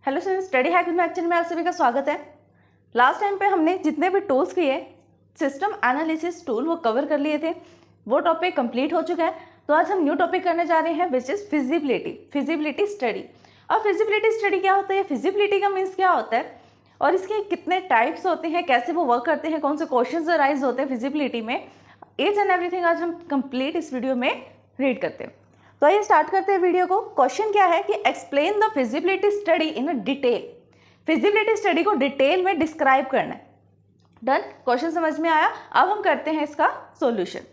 Hello student, study hack with math में आप सभी का स्वागत है। लास्ट टाइम पे हमने जितने भी टूल्स किए, सिस्टम एनालिसिस टूल वो कवर कर लिए थे। वो टॉपिक कंप्लीट हो चुका है। तो आज हम न्यू टॉपिक करने जा रहे हैं विच इज़ फिजिबिलिटी स्टडी। अब फिजिबिलिटी स्टडी क्या होता है, फिजिबिलिटी का मीन्स क्या होता है और इसके कितने टाइप्स होते हैं, कैसे वो वर्क करते हैं, कौन से क्वेश्चन अराइज होते हैं फिजिबिलिटी में, एच एंड एवरीथिंग आज हम कंप्लीट इस वीडियो में रीड करते हैं। तो आइए स्टार्ट करते हैं वीडियो को। क्वेश्चन क्या है कि explain the feasibility study in a detail. Feasibility study को डिटेल में डिस्क्राइब करना है। डन, क्वेश्चन समझ में आया। अब हम करते हैं इसका solution.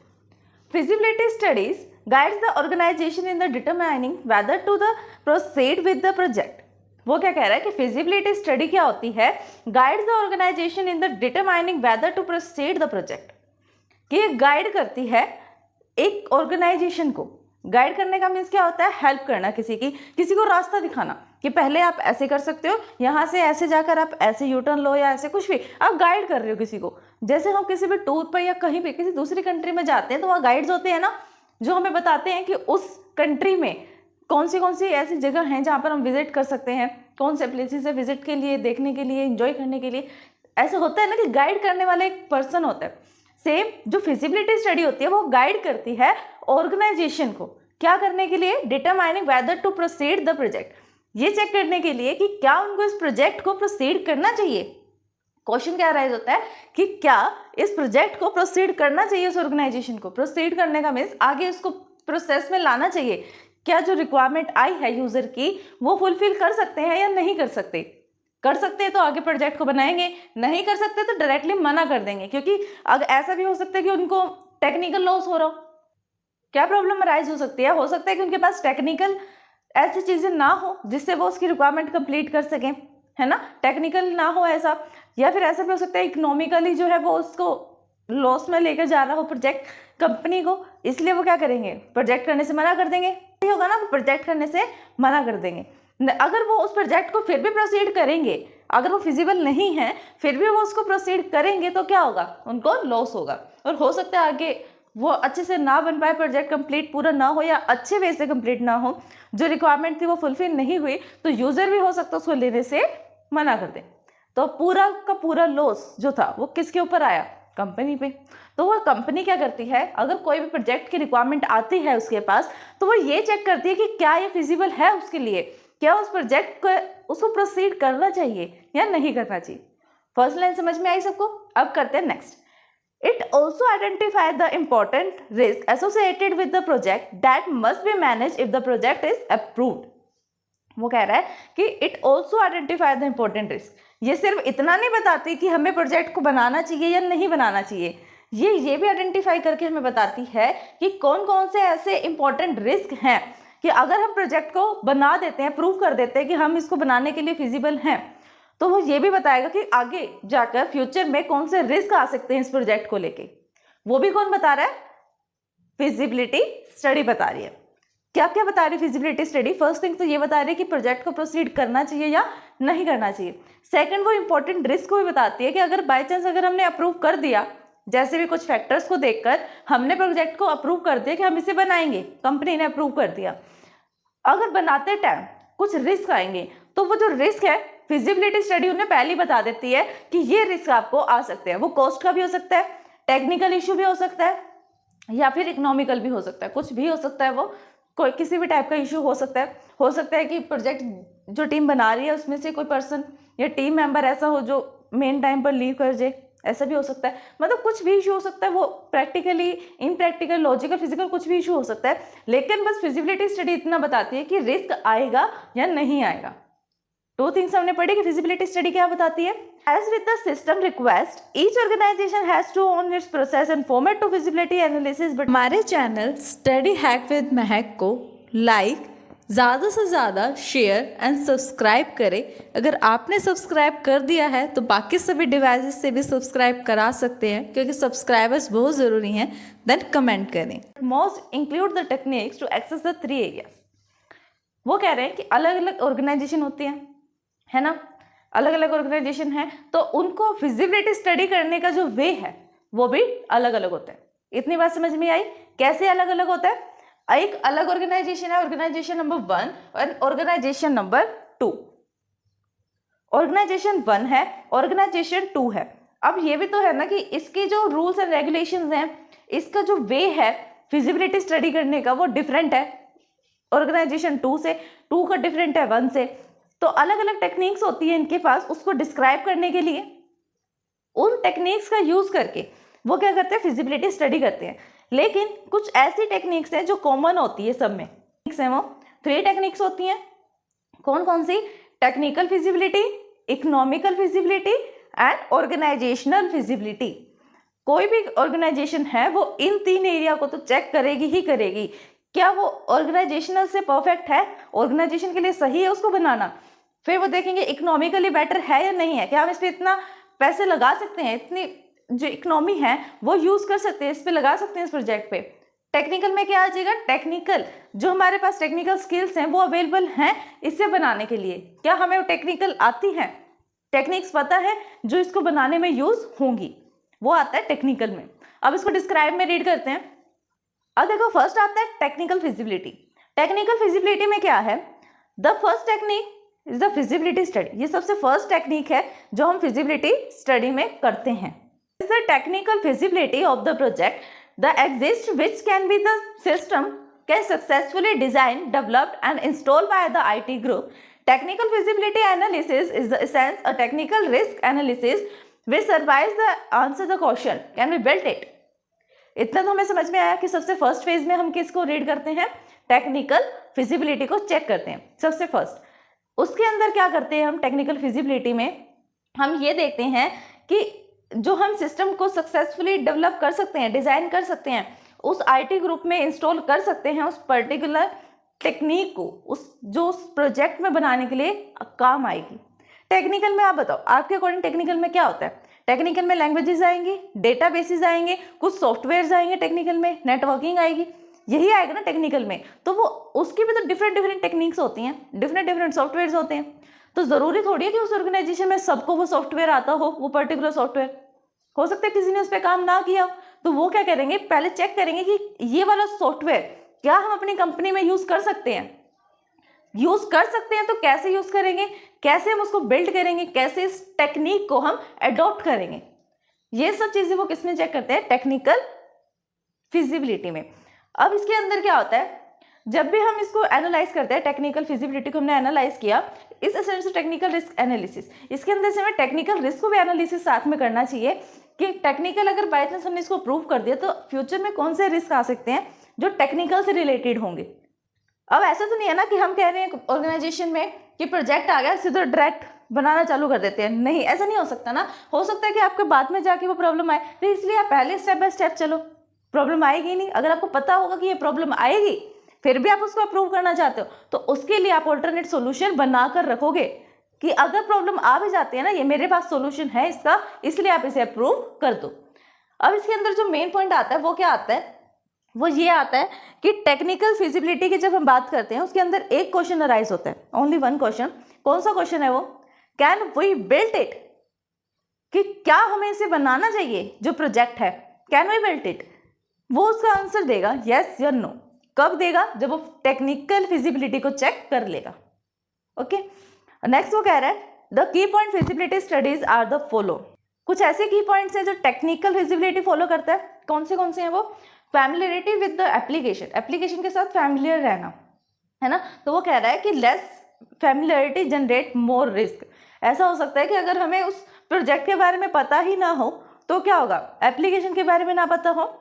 Feasibility studies guides the organization in the determining whether to the proceed with the project. वो क्या कह रहा है कि फिजिबिलिटी स्टडी क्या होती है, guides the organization in the determining whether to proceed the project. कि ये गाइड करती है एक ऑर्गेनाइजेशन को। गाइड करने का मीन्स क्या होता है, हेल्प करना, किसी को रास्ता दिखाना कि पहले आप ऐसे कर सकते हो, यहाँ से ऐसे जाकर आप ऐसे यू टर्न लो या ऐसे कुछ भी आप गाइड कर रहे हो किसी को। जैसे हम किसी भी टूर पर या कहीं भी किसी दूसरी कंट्री में जाते हैं तो वहाँ गाइड्स होते हैं ना, जो हमें बताते हैं कि उस कंट्री में कौन सी ऐसी जगह हैं जहाँ पर हम विजिट कर सकते हैं, कौन से प्लेसेस है विजिट के लिए, देखने के लिए, इंजॉय करने के लिए। ऐसा होता है ना कि गाइड करने वाला एक पर्सन होता है। सेम जो फिजिबिलिटी स्टडी होती है वो गाइड करती है ऑर्गेनाइजेशन को क्या करने के लिए, determining whether to proceed the project. ये चेक करने के लिए कि क्या उनको इस प्रोजेक्ट को प्रोसीड करना चाहिए। क्वेश्चन क्या राइज होता है कि क्या इस प्रोजेक्ट को प्रोसीड करना चाहिए, उस ऑर्गेनाइजेशन को। प्रोसीड करने का मीन्स आगे उसको प्रोसेस में लाना चाहिए। क्या जो रिक्वायरमेंट आई है यूजर की वो फुलफिल कर सकते हैं या नहीं कर सकते। कर सकते हैं तो आगे प्रोजेक्ट को बनाएंगे, नहीं कर सकते तो डायरेक्टली मना कर देंगे। क्योंकि अगर ऐसा भी हो सकता है कि उनको टेक्निकल लॉस हो रहा हो, क्या प्रॉब्लम अराइज हो सकती है। हो सकता है कि उनके पास टेक्निकल ऐसी चीज़ें ना हो जिससे वो उसकी रिक्वायरमेंट कंप्लीट कर सकें, है ना, टेक्निकल ना हो ऐसा। या फिर ऐसा भी हो सकता है इकोनॉमिकली जो है वो उसको लॉस में लेकर जा रहा हो प्रोजेक्ट कंपनी को, इसलिए वो क्या करेंगे, प्रोजेक्ट करने से मना कर देंगे। नहीं होगा ना, प्रोजेक्ट करने से मना कर देंगे। अगर वो उस प्रोजेक्ट को फिर भी प्रोसीड करेंगे, अगर वो फिजिबल नहीं है फिर भी वो उसको प्रोसीड करेंगे तो क्या होगा, उनको लॉस होगा। और हो सकता है आगे वो अच्छे से ना बन पाए, प्रोजेक्ट कंप्लीट पूरा ना हो या अच्छे वे से कंप्लीट ना हो, जो रिक्वायरमेंट थी वो फुलफिल नहीं हुई, तो यूजर भी हो सकता है उसको लेने से मना कर दे। तो पूरा का पूरा लॉस जो था वो किसके ऊपर आया, कंपनी पे। तो वो कंपनी क्या करती है, अगर कोई भी प्रोजेक्ट की रिक्वायरमेंट आती है उसके पास तो वो ये चेक करती है कि क्या ये फिजिबल है उसके लिए, क्या उस प्रोजेक्ट को उसको प्रोसीड करना चाहिए या नहीं करना चाहिए। फर्स्ट लाइन समझ में आई सबको। अब करते हैं next. It also identify the important risk associated with the project that must be managed if the project is approved. वो कह रहा है कि it also identify the important risk. ये सिर्फ इतना नहीं बताती कि हमें प्रोजेक्ट को बनाना चाहिए या नहीं बनाना चाहिए, ये भी आइडेंटिफाई करके हमें बताती है कि कौन कौन से ऐसे इंपॉर्टेंट रिस्क हैं कि अगर हम प्रोजेक्ट को बना देते हैं, प्रूव कर देते हैं कि हम इसको बनाने के लिए फिजिबल हैं, तो वो ये भी बताएगा कि आगे जाकर फ्यूचर में कौन से रिस्क आ सकते हैं इस प्रोजेक्ट को लेके। वो भी कौन बता रहा है, फिजिबिलिटी स्टडी बता रही है। क्या क्या बता रही है फिजिबिलिटी स्टडी। फर्स्ट थिंग तो ये बता रही है कि प्रोजेक्ट को प्रोसीड करना चाहिए या नहीं करना चाहिए। सेकंड, वो इंपॉर्टेंट रिस्क को भी बताती है कि अगर बाई चांस अगर हमने अप्रूव कर दिया, जैसे भी कुछ फैक्टर्स को देखकर हमने प्रोजेक्ट को अप्रूव कर दिया कि हम इसे बनाएंगे, कंपनी ने अप्रूव कर दिया, अगर बनाते टाइम कुछ रिस्क आएंगे तो वो जो रिस्क है फिजिबिलिटी स्टडी उन्हें पहले ही बता देती है कि ये रिस्क आपको आ सकते हैं। वो कॉस्ट का भी हो सकता है, टेक्निकल इशू भी हो सकता है, या फिर इकोनॉमिकल भी हो सकता है, कुछ भी हो सकता है। वो कोई किसी भी टाइप का इशू हो सकता है। हो सकता है कि प्रोजेक्ट जो टीम बना रही है उसमें से कोई पर्सन या टीम मेंबर ऐसा हो जो मेन टाइम पर लीव कर जाए, ऐसा भी हो सकता है। मतलब कुछ भी इशू हो सकता है, वो प्रैक्टिकली, इनप्रैक्टिकल, लॉजिकल, फिजिकल कुछ भी इशू हो सकता है। लेकिन बस फिजिबिलिटी स्टडी इतना बताती है कि रिस्क आएगा या नहीं आएगा। दो थिंग्स हमने पढ़ी कि फिजिबिलिटी स्टडी क्या बताती है। As with the system request, each organization has to own its process and format to feasibility analysis. But हमारे चैनल स्टडी हैक विद महक को लाइक, ज़्यादा से ज़्यादा शेयर एंड सब्सक्राइब करें। अगर आपने सब्सक्राइब कर दिया है तो बाकी सभी डिवाइसेस से भी सब्सक्राइब करा सकते हैं, क्योंकि सब्सक्राइबर्स बहुत ज़रूरी हैं। देन कमेंट करें। most include the techniques to access the 3 areas. वो कह रहे हैं कि अलग अलग ऑर्गेनाइजेशन होती है ना, अलग अलग ऑर्गेनाइजेशन है, तो उनको फिजिबिलिटी स्टडी करने का जो वे है वो भी अलग अलग होता है। इतनी बात समझ में आई, कैसे अलग अलग होता है। एक अलग ऑर्गेनाइजेशन है, ऑर्गेनाइजेशन नंबर 1 और ऑर्गेनाइजेशन नंबर 2। ऑर्गेनाइजेशन 1 है, ऑर्गेनाइजेशन 2 है। अब ये भी तो है ना कि इसके जो रूल्स एंड रेगुलेशंस हैं, इसका जो वे है फिजिबिलिटी स्टडी करने का वो डिफरेंट है ऑर्गेनाइजेशन 2 से, 2 का डिफरेंट है 1 से। तो अलग अलग टेक्निक्स होती है इनके पास उसको डिस्क्राइब करने के लिए। उन टेक्निक्स का यूज करके वो क्या करते हैं, फिजिबिलिटी स्टडी करते हैं। लेकिन कुछ ऐसी टेक्निक्स हैं जो कॉमन होती है सब में, वो 3 टेक्निक्स होती हैं। कौन कौन सी? Technical feasibility, economical feasibility and organisational feasibility. कोई भी ऑर्गेनाइजेशन है वो इन 3 एरिया को तो चेक करेगी ही करेगी। क्या वो ऑर्गेनाइजेशनल से परफेक्ट है, ऑर्गेनाइजेशन के लिए सही है उसको बनाना। फिर वो देखेंगे इकोनॉमिकली बेटर है या नहीं है, क्या हम इस पर इतना पैसे लगा सकते हैं, इतनी जो इकोनॉमी है वो यूज कर सकते हैं, इस पे लगा सकते हैं इस प्रोजेक्ट पे। टेक्निकल में क्या आ जाएगा, टेक्निकल जो हमारे पास टेक्निकल स्किल्स हैं वो अवेलेबल हैं इसे बनाने के लिए। क्या हमें वो टेक्निकल आती हैं, टेक्निक्स पता है जो इसको बनाने में यूज होंगी, वो आता है टेक्निकल में। अब इसको डिस्क्राइब में रीड करते हैं। अब देखो फर्स्ट आता है टेक्निकल फिजिबिलिटी। टेक्निकल फिजिबिलिटी में क्या है, the first technique is the feasibility study. ये सबसे फर्स्ट टेक्निक है जो हम फिजिबिलिटी स्टडी में करते हैं। Is the technical feasibility of the project the exist which can be the system can successfully design, developed and install by the IT group. Technical feasibility analysis is the essence a technical risk analysis which survives the answer the question can we build it। इतना तो हमें समझ में आया कि सबसे first phase में हम किसको रीड करते हैं, टेक्निकल फिजिबिलिटी को चेक करते हैं सबसे फर्स्ट। उसके अंदर क्या करते हैं हम, टेक्निकल फिजिबिलिटी में हम ये देखते हैं कि जो हम सिस्टम को सक्सेसफुली डेवलप कर सकते हैं, डिजाइन कर सकते हैं, उस IT ग्रुप में इंस्टॉल कर सकते हैं उस पर्टिकुलर टेक्निक को, उस प्रोजेक्ट में बनाने के लिए काम आएगी। टेक्निकल में आप बताओ आपके अकॉर्डिंग टेक्निकल में क्या होता है। टेक्निकल में लैंग्वेजेस आएंगी, डेटाबेसेस आएंगे, कुछ सॉफ्टवेयर्स आएंगे, टेक्निकल में नेटवर्किंग आएगी, यही आएगा ना टेक्निकल में। तो वो उसकी भी तो डिफरेंट टेक्निक्स होती हैं, डिफरेंट सॉफ्टवेयर्स होते हैं। तो जरूरी थोड़ी है कि उस ऑर्गेनाइजेशन में सबको वो सॉफ्टवेयर आता हो, वो पर्टिकुलर सॉफ्टवेयर। हो सकता है किसी ने उस पर काम ना किया, तो वो क्या करेंगे, पहले चेक करेंगे कि ये वाला सॉफ्टवेयर क्या हम अपनी कंपनी में यूज कर सकते हैं। यूज कर सकते हैं तो कैसे यूज करेंगे, कैसे हम उसको बिल्ड करेंगे, कैसे इस टेक्निक को हम अडॉप्ट करेंगे, ये सब चीजें वो किसमें चेक करते हैं, टेक्निकल फिजिबिलिटी में। अब इसके अंदर क्या होता है, जब भी हम इसको एनालाइज करते हैं, टेक्निकल फिजिबिलिटी को हमने एनालाइज किया, इस सेंस टेक्निकल रिस्क एनालिसिस, इसके अंदर से हमें टेक्निकल रिस्क को भी एनालिसिस साथ में करना चाहिए कि टेक्निकल अगर बाय चांस हमने इसको प्रूव कर दिया तो फ्यूचर में कौन से रिस्क आ सकते हैं जो टेक्निकल से रिलेटेड होंगे। अब ऐसा तो नहीं है ना कि हम कह रहे हैं ऑर्गेनाइजेशन में कि प्रोजेक्ट आ गया सीधा डायरेक्ट बनाना चालू कर देते हैं, नहीं ऐसा नहीं हो सकता ना। हो सकता है कि आपके बाद में जाके वो प्रॉब्लम आए, तो इसलिए आप पहले स्टेप बाय स्टेप चलो, प्रॉब्लम आएगी नहीं। अगर आपको पता होगा कि ये प्रॉब्लम आएगी फिर भी आप उसको अप्रूव करना चाहते हो तो उसके लिए आप ऑल्टरनेट सोल्यूशन बनाकर रखोगे कि अगर प्रॉब्लम आ भी जाती है ना, ये मेरे पास सोल्यूशन है इसका, इसलिए आप इसे अप्रूव कर दो। अब इसके अंदर जो मेन पॉइंट आता है वो क्या आता है, वो ये आता है कि टेक्निकल फिजिबिलिटी की जब हम बात करते हैं उसके अंदर एक क्वेश्चन अराइज होता है, ओनली वन क्वेश्चन। कौन सा क्वेश्चन है वो, कैन वी बिल्ड इट, कि क्या हमें इसे बनाना चाहिए जो प्रोजेक्ट है, कैन वी बिल्ड इट। वो उसका आंसर देगा यस या नो। कब देगा, जब वो टेक्निकल फिजिबिलिटी को चेक कर लेगा। ओके, नेक्स्ट वो कह रहा है the key point feasibility studies are the follow. कुछ ऐसे की पॉइंट्स हैं जो टेक्निकल फिजिबिलिटी फॉलो करता है। कौन से हैं वो, familiarity with the application, application के साथ फैमिलियर रहना, है ना। तो वो कह रहा है कि less familiarity generate more risk. ऐसा हो सकता है कि अगर हमें उस प्रोजेक्ट के बारे में पता ही ना हो तो क्या होगा, एप्लीकेशन के बारे में ना पता हो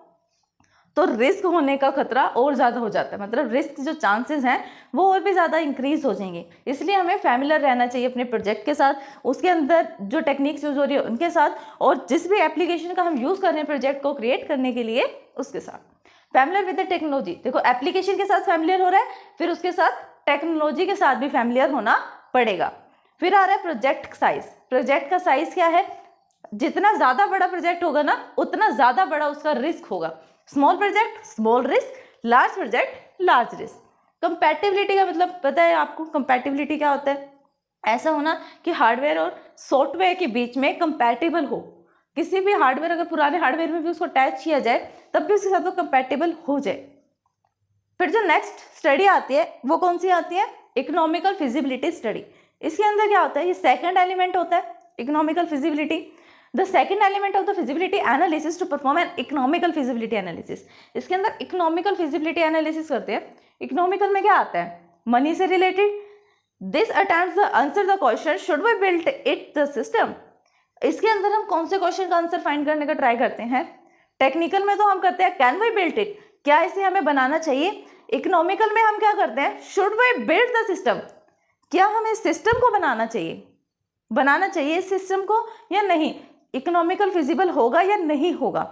तो रिस्क होने का खतरा और ज़्यादा हो जाता है, मतलब रिस्क जो चांसेस हैं वो और भी ज़्यादा इंक्रीज हो जाएंगे। इसलिए हमें फैमिलियर रहना चाहिए अपने प्रोजेक्ट के साथ, उसके अंदर जो टेक्निक्स यूज हो रही है उनके साथ, और जिस भी एप्लीकेशन का हम यूज़ कर रहे हैं प्रोजेक्ट को क्रिएट करने के लिए उसके साथ। फैमिलियर विद द टेक्नोलॉजी, देखो एप्लीकेशन के साथ फैमिलियर हो रहा है, फिर उसके साथ टेक्नोलॉजी के साथ भी फैमिलियर होना पड़ेगा। फिर आ रहा है प्रोजेक्ट साइज। प्रोजेक्ट का साइज क्या है, जितना ज़्यादा बड़ा प्रोजेक्ट होगा ना उतना ज़्यादा बड़ा उसका रिस्क होगा। Small project small risk, large project large risk. Compatibility का मतलब पता है आपको, कंपैटिबिलिटी क्या होता है, ऐसा होना कि हार्डवेयर और सॉफ्टवेयर के बीच में कंपैटिबल हो। किसी भी हार्डवेयर अगर पुराने हार्डवेयर में भी उसको अटैच किया जाए तब भी उसके साथ वो कंपैटिबल हो जाए। फिर जो नेक्स्ट स्टडी आती है वो कौन सी आती है, इकोनॉमिकल फिजिबिलिटी स्टडी। इसके अंदर क्या होता है, ये सेकंड एलिमेंट होता है economical feasibility. The second element of the feasibility analysis to perform an economical feasibility analysis. इसके अंदर इकोनॉमिकल फिजिबिलिटी एनालिसिस करते हैं। इकोनॉमिकल में क्या आता है, मनी से related. This attempts the answer the question should we build it the system. इसके अंदर हम कौन से क्वेश्चन का आंसर फाइंड करने का ट्राई करते हैं। टेक्निकल में तो हम करते हैं कैन वी बिल्ड इट, क्या इसे हमें बनाना चाहिए। इकोनॉमिकल में हम क्या करते हैं, should we build the system, क्या हमें इस सिस्टम को बनाना चाहिए इस सिस्टम को या नहीं, इकोनॉमिकल फिजिबल होगा या नहीं होगा।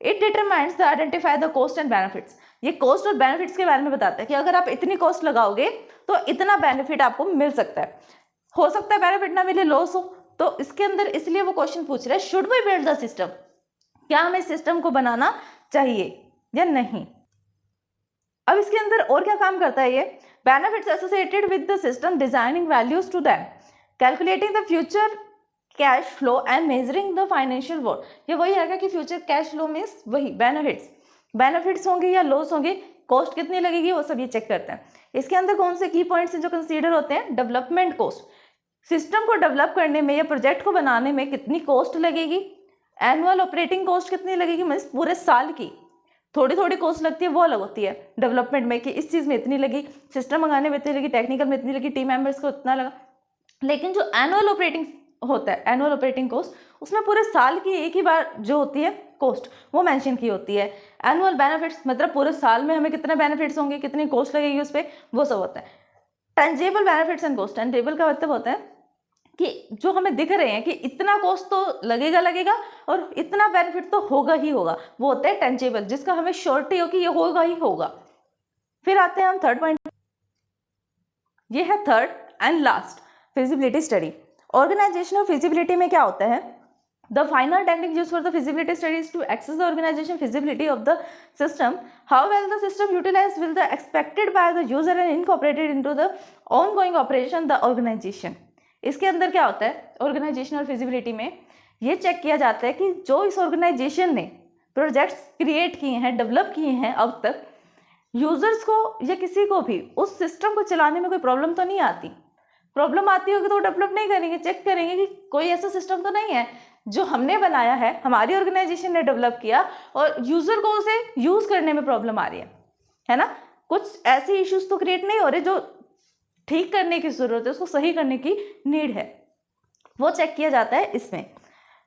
It determines the identify the cost and benefits. ये कॉस्ट और बेनिफिट्स के बारे में बताता है कि अगर आप इतनी कॉस्ट लगाओगे तो इतना बेनिफिट आपको मिल सकता है, हो सकता है बेनिफिट ना मिले, लॉस हो। तो इसके अंदर इसलिए वो क्वेश्चन पूछ रहा है should we build the system, क्या हमें इस सिस्टम को बनाना चाहिए या नहीं। अब इसके अंदर और क्या काम करता है ये, benefits associated with the system, designing values to them, calculating the future cash flow and measuring the financial worth. ये वही आएगा कि फ्यूचर कैश फ्लो मीन्स वही बेनिफिट्स होंगे या लॉस होंगे, कॉस्ट कितनी लगेगी, वो सब ये चेक करते हैं। इसके अंदर कौन से की पॉइंट्स हैं जो कंसीडर होते हैं, डेवलपमेंट कॉस्ट, सिस्टम को डेवलप करने में या प्रोजेक्ट को बनाने में कितनी कॉस्ट लगेगी, एनुअल ऑपरेटिंग कॉस्ट कितनी लगेगी, मीन्स पूरे साल की थोड़ी थोड़ी कॉस्ट लगती है, वो अलग होती है डेवलपमेंट में कि इस चीज़ में इतनी लगी, सिस्टम मंगाने में इतनी लगी, टेक्निकल में इतनी लगी, टीम मेंबर्स को इतना लगा। लेकिन जो एनुअल ऑपरेटिंग होता है, एनुअल ऑपरेटिंग कॉस्ट, उसमें पूरे साल की एक ही बार जो होती है कॉस्ट वो मेंशन की होती है। एनुअल बेनिफिट्स मतलब पूरे साल में हमें कितने बेनिफिट्स होंगे, कितनी कॉस्ट लगेगी उस पर, वो सब होता है। Tangible benefits and cost, tangible का मतलब होता है कि जो हमें दिख रहे हैं कि इतना कॉस्ट तो लगेगा और इतना बेनिफिट तो होगा ही होगा, वो होता है टेंजेबल, जिसका हमें श्योरिटी हो कि ये होगा ही होगा। फिर आते हैं हम थर्ड पॉइंट, ये है third and last, feasibility study. Organizational feasibility में क्या होता है, the final technique use for the feasibility study is to access the organization feasibility of the system, how well the system utilize will the expected by the user and incorporated into the ongoing operation the organization. इसके अंदर क्या होता है, organisational feasibility में ये check किया जाता है कि जो इस ऑर्गेनाइजेशन ने प्रोजेक्ट्स क्रिएट किए हैं, डेवलप किए हैं, अब तक यूजर्स को या किसी को भी उस सिस्टम को चलाने में कोई प्रॉब्लम तो नहीं आती। प्रॉब्लम आती होगी तो डेवलप नहीं करेंगे, चेक करेंगे कि कोई ऐसा सिस्टम तो नहीं है जो हमने बनाया है, हमारी ऑर्गेनाइजेशन ने डेवलप किया और यूजर को उसे यूज करने में प्रॉब्लम आ रही है ना। कुछ ऐसे इश्यूज तो क्रिएट नहीं हो रहे जो ठीक करने की जरूरत है, उसको सही करने की नीड है, वो चेक किया जाता है इसमें।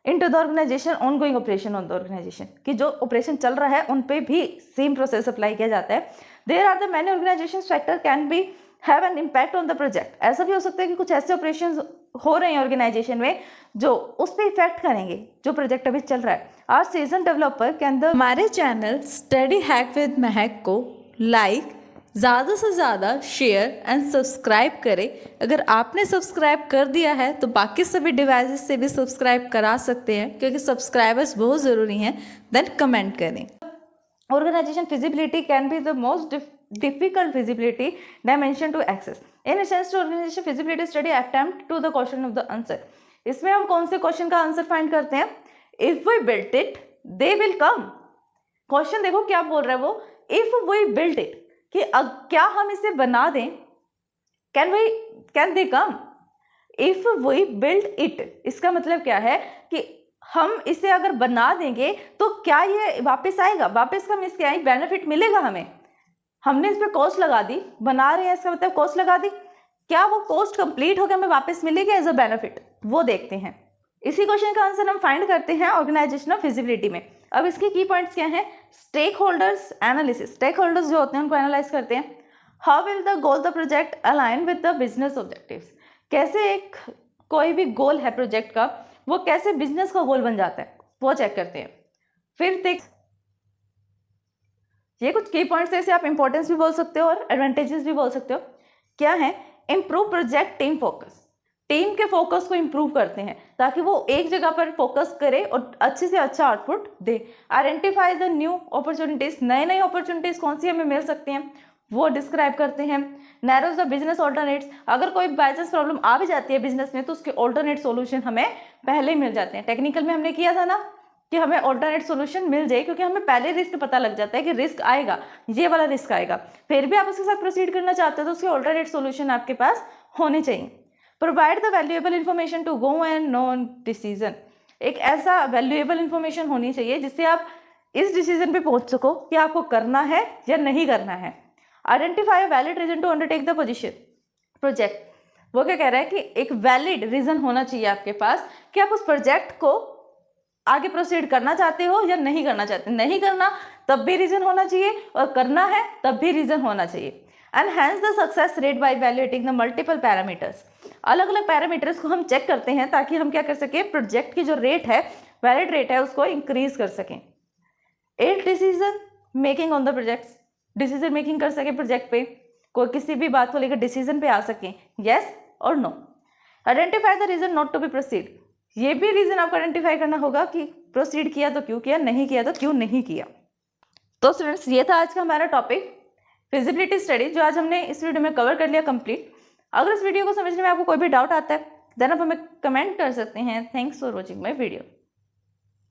Into the organization ongoing operation on the organization, कि जो ऑपरेशन चल रहा है उन पे भी सेम प्रोसेस अप्लाई किया जाता है। There are the many organization factor can be have an impact on the project. ऐसा भी हो सकता है कि कुछ ऐसे ऑपरेशन हो रहे हैं ऑर्गेनाइजेशन में जो उस पर इफेक्ट करेंगे जो प्रोजेक्ट अभी चल रहा है। आर सीजन डेवलपर के अंदर हमारे चैनल स्टडी हैक विद महक को लाइक, ज़्यादा से ज़्यादा शेयर एंड सब्सक्राइब करें। अगर आपने सब्सक्राइब कर दिया है तो बाकी सभी डिवाइसेस से भी सब्सक्राइब करा सकते हैं, क्योंकि सब्सक्राइबर्स बहुत ज़रूरी हैं। देन कमेंट करें। Organization feasibility can be the most difficult feasibility dimension to access. In essence, to organization feasibility study attempt to the question of the answer. इसमें हम कौन से क्वेश्चन का आंसर फाइंड करते हैं, if we built it they will come. Question देखो क्या बोल रहा है वो, इफ वी बिल्ट इट, कि क्या हम इसे बना दें, can they come. If we built it, इसका मतलब क्या है कि हम इसे अगर बना देंगे तो क्या ये वापस आएगा, वापस का मीन्स क्या है, बेनिफिट मिलेगा हमें। हमने इस पर कॉस्ट लगा दी, बना रहे हैं, इसका मतलब कॉस्ट लगा दी, क्या वो कॉस्ट कंप्लीट होकर हमें वापस मिलेगी एज अ बेनिफिट, वो देखते हैं। इसी क्वेश्चन का आंसर हम फाइंड करते हैं ऑर्गेनाइजेशनल फिजिबिलिटी में। अब इसके की पॉइंट्स क्या हैं, stakeholders analysis, stakeholders जो होते हैं उनको एनालाइज करते हैं। How will the goal the project align with the business objectives, कैसे एक कोई भी गोल है प्रोजेक्ट का वो कैसे बिजनेस का गोल बन जाता है, वो चेक करते हैं। फिर देख, ये कुछ की पॉइंट्स ऐसे आप इंपॉर्टेंस भी बोल सकते हो और एडवांटेजेस भी बोल सकते हो। क्या है, improve project team focus, team के फोकस को इम्प्रूव करते हैं ताकि वो एक जगह पर फोकस करे और अच्छे से अच्छा output they. Identify the new opportunities, नई नई अपॉर्चुनिटीज कौन सी हमें मिल सकती हैं वो डिस्क्राइब करते हैं। नैरोज द बिजनेस ऑल्टरनेट्स, अगर कोई बाई चांस प्रॉब्लम आ भी जाती है बिजनेस में तो उसके ऑल्टरनेट सॉल्यूशन हमें पहले ही मिल जाते हैं। टेक्निकल में हमने किया था ना कि हमें ऑल्टरनेट सॉल्यूशन मिल जाए, क्योंकि हमें पहले रिस्क पता लग जाता है कि रिस्क आएगा, ये वाला रिस्क आएगा, फिर भी आप उसके साथ प्रोसीड करना चाहते हो तो उसके ऑल्टरनेट सॉल्यूशन आपके पास होने चाहिए। Provide the valuable information to go and no decision. एक ऐसा वैल्यूएबल इंफॉर्मेशन होनी चाहिए जिससे आप इस डिसीजन पे पहुंच सको कि आपको करना है या नहीं करना है। Identify a valid reason to undertake the project. वो क्या कह रहा है कि एक वैलिड रीजन होना चाहिए आपके पास कि आप उस प्रोजेक्ट को आगे प्रोसीड करना चाहते हो या नहीं करना चाहते। नहीं करना तब भी रीजन होना चाहिए और करना है तब भी रीजन होना चाहिए। Enhance the success rate by evaluating the multiple parameters. अलग अलग पैरामीटर्स को हम चेक करते हैं ताकि हम क्या कर सकें, प्रोजेक्ट की जो रेट है, वैलिड रेट है, उसको इंक्रीज कर सकें। 8 decision making on the project. Decision making कर सके प्रोजेक्ट पे, कोई किसी भी बात को लेकर डिसीजन पे आ सकें, यस और no. Identify the reason not to be proceed. ये भी रीजन आपको आइडेंटिफाई करना होगा कि प्रोसीड किया तो क्यों किया, नहीं किया तो क्यों नहीं किया। तो स्टूडेंट्स, ये था आज का हमारा टॉपिक फिजिबिलिटी स्टडी, जो आज हमने इस वीडियो में कवर कर लिया कंप्लीट। अगर इस वीडियो को समझने में आपको कोई भी डाउट आता है देन आप हमें कमेंट कर सकते हैं। Thanks for watching my video.